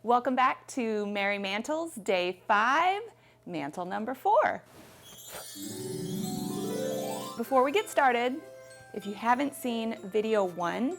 Welcome back to Merry Mantles, Day 5, Mantle number 4. Before we get started, if you haven't seen video 1,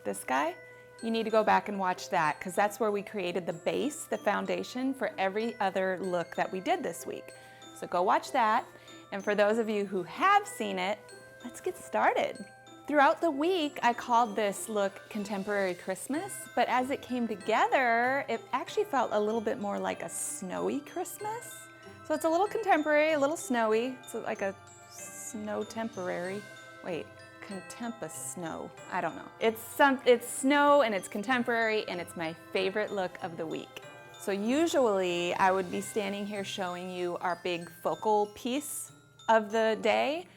this guy, you need to go back and watch that because that's where we created the base, the foundation for every other look that we did this week. So go watch that. And for those of you who have seen it, let's get started. Throughout the week, I called this look Contemporary Christmas, but as it came together, it actually felt a little bit more like a snowy Christmas. So it's a little contemporary, a little snowy. It's like a snow temporary. Wait, contempus snow. I don't know. It's snow and it's contemporary and it's my favorite look of the week. So usually I would be standing here showing you our big focal piece of the day,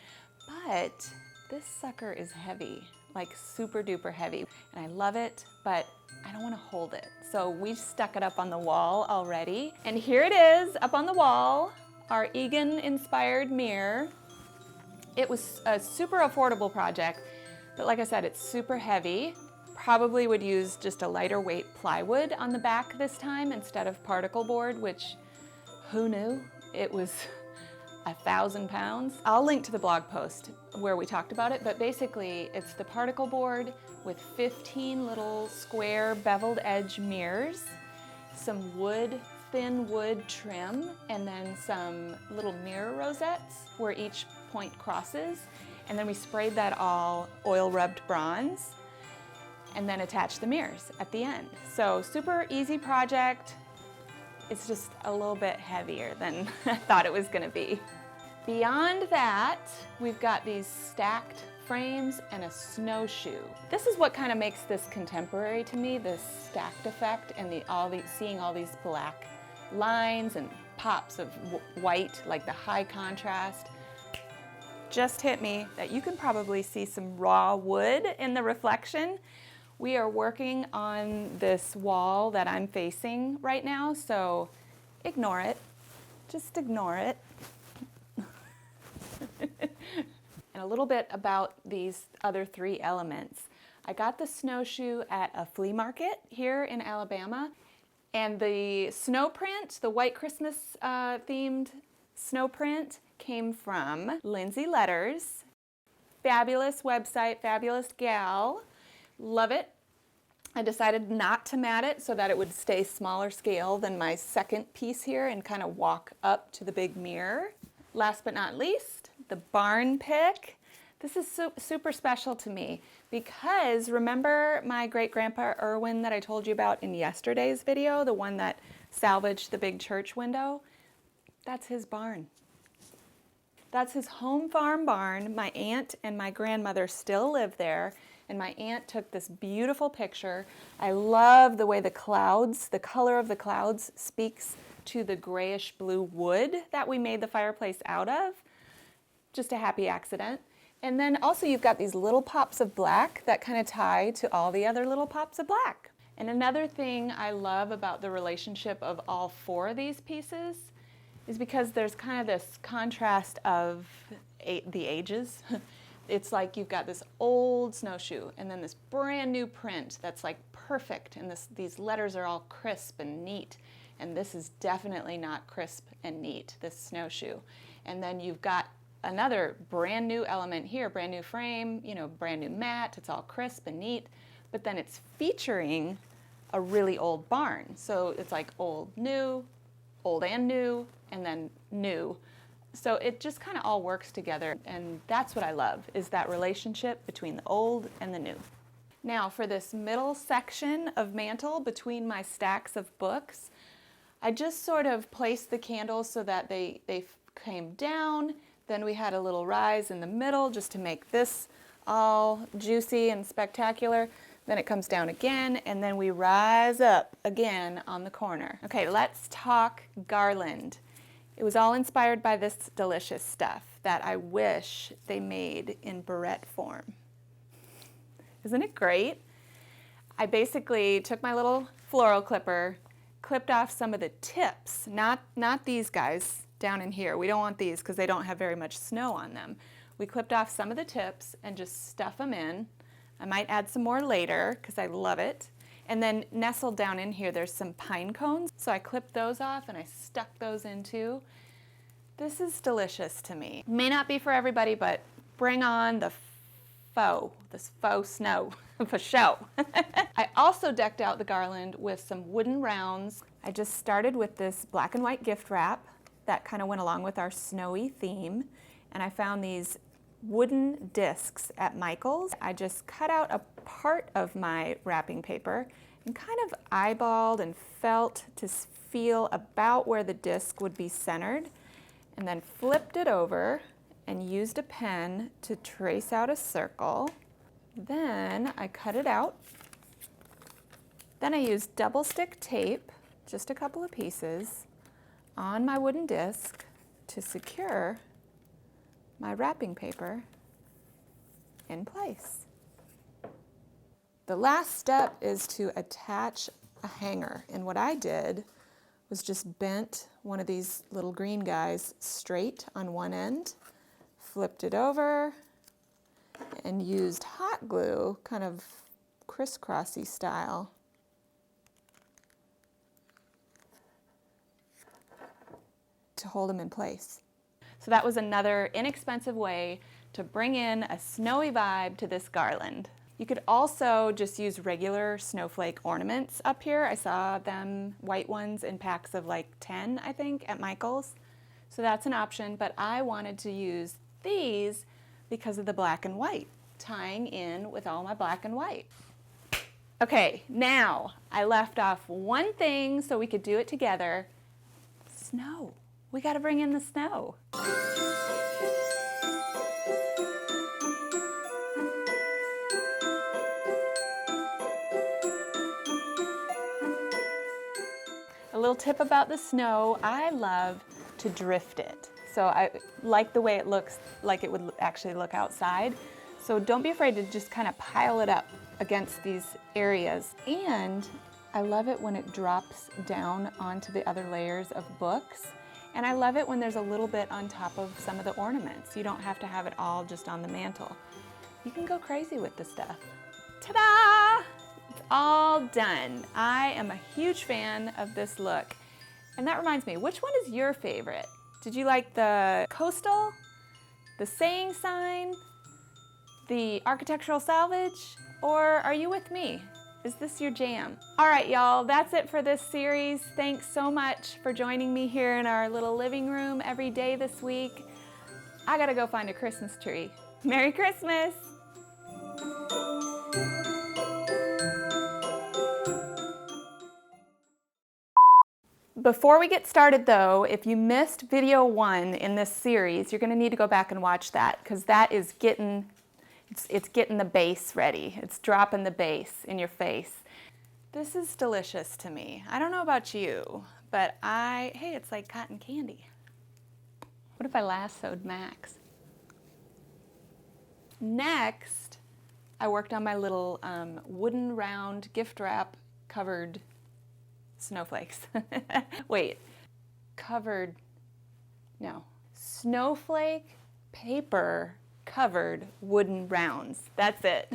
but this sucker is heavy, like super duper heavy. And I love it, but I don't want to hold it. So we stuck it up on the wall already. And here it is up on the wall, our Egon inspired mirror. It was a super affordable project, but like I said, it's super heavy. Probably would use just a lighter weight plywood on the back this time instead of particle board, which who knew? It was 1,000 pounds. I'll link to the blog post where we talked about it, but basically it's the particle board with 15 little square beveled edge mirrors, some thin wood trim, and then some little mirror rosettes where each point crosses. And then we sprayed that all oil rubbed bronze and then attached the mirrors at the end. So super easy project. It's just a little bit heavier than I thought it was gonna be. Beyond that, we've got these stacked frames and a snowshoe. This is what kind of makes this contemporary to me, this stacked effect and seeing all these black lines and pops of white, like the high contrast. Just hit me that you can probably see some raw wood in the reflection. We are working on this wall that I'm facing right now, so ignore it. Just ignore it. And a little bit about these other 3 elements. I got the snowshoe at a flea market here in Alabama, and the snow print, the white Christmas themed snow print, came from Lindsay Letters. Fabulous website, fabulous gal. Love it. I decided not to mat it so that it would stay smaller scale than my second piece here and kind of walk up to the big mirror. Last but not least, the barn pick. This is super special to me because remember my great-grandpa Irwin that I told you about in yesterday's video, the one that salvaged the big church window? That's his barn. That's his home farm barn. My aunt and my grandmother still live there, and my aunt took this beautiful picture. I love the way the clouds, the color of the clouds speaks to the grayish blue wood that we made the fireplace out of. Just a happy accident. And then also you've got these little pops of black that kind of tie to all the other little pops of black. And another thing I love about the relationship of all 4 of these pieces is because there's kind of this contrast of the ages. It's like you've got this old snowshoe and then this brand new print that's like perfect, and these letters are all crisp and neat, and this is definitely not crisp and neat, this snowshoe. And then you've got another brand new element here, brand new frame, brand new mat, it's all crisp and neat, but then it's featuring a really old barn. So it's like old and new, and then new. So it just kind of all works together, and that's what I love, is that relationship between the old and the new. Now for this middle section of mantle between my stacks of books, I just sort of placed the candles so that they came down. Then we had a little rise in the middle just to make this all juicy and spectacular. Then it comes down again, and then we rise up again on the corner. Okay, let's talk Garland. It was all inspired by this delicious stuff that I wish they made in barrette form. Isn't it great? I basically took my little floral clipper, clipped off some of the tips, not these guys down in here. We don't want these because they don't have very much snow on them. We clipped off some of the tips and just stuff them in. I might add some more later because I love it. And then nestled down in here, there's some pine cones. So I clipped those off and I stuck those in too. This is delicious to me. May not be for everybody, but bring on the this faux snow for show. I also decked out the garland with some wooden rounds. I just started with this black and white gift wrap that kind of went along with our snowy theme. And I found these wooden discs at Michael's. I just cut out a part of my wrapping paper and kind of eyeballed and felt to feel about where the disc would be centered, and then flipped it over and used a pen to trace out a circle. Then I cut it out. Then I used double stick tape, just a couple of pieces, on my wooden disc to secure my wrapping paper in place. The last step is to attach a hanger, and what I did was just bent one of these little green guys straight on one end, flipped it over, and used hot glue, kind of crisscrossy style, to hold them in place. So that was another inexpensive way to bring in a snowy vibe to this garland. You could also just use regular snowflake ornaments up here. I saw them, white ones, in packs of like 10, I think, at Michael's. So that's an option, but I wanted to use these because of the black and white, tying in with all my black and white. Okay, now I left off one thing so we could do it together. Snow. We gotta bring in the snow. A little tip about the snow, I love to drift it. So I like the way it looks, like it would actually look outside. So don't be afraid to just kind of pile it up against these areas. And I love it when it drops down onto the other layers of books. And I love it when there's a little bit on top of some of the ornaments. You don't have to have it all just on the mantle. You can go crazy with this stuff. Ta-da! It's all done. I am a huge fan of this look. And that reminds me, which one is your favorite? Did you like the coastal, the saying sign, the architectural salvage, or are you with me? Is this your jam? All right, y'all, that's it for this series. Thanks so much for joining me here in our little living room every day this week. I gotta go find a Christmas tree. Merry Christmas! Before we get started though, if you missed video 1 in this series, you're gonna need to go back and watch that, because that is it's getting the base ready. It's dropping the base in your face. This is delicious to me. I don't know about you, but hey, it's like cotton candy. What if I lassoed Max? Next, I worked on my little wooden round gift wrap covered snowflakes. Wait, snowflake paper covered wooden rounds. That's it.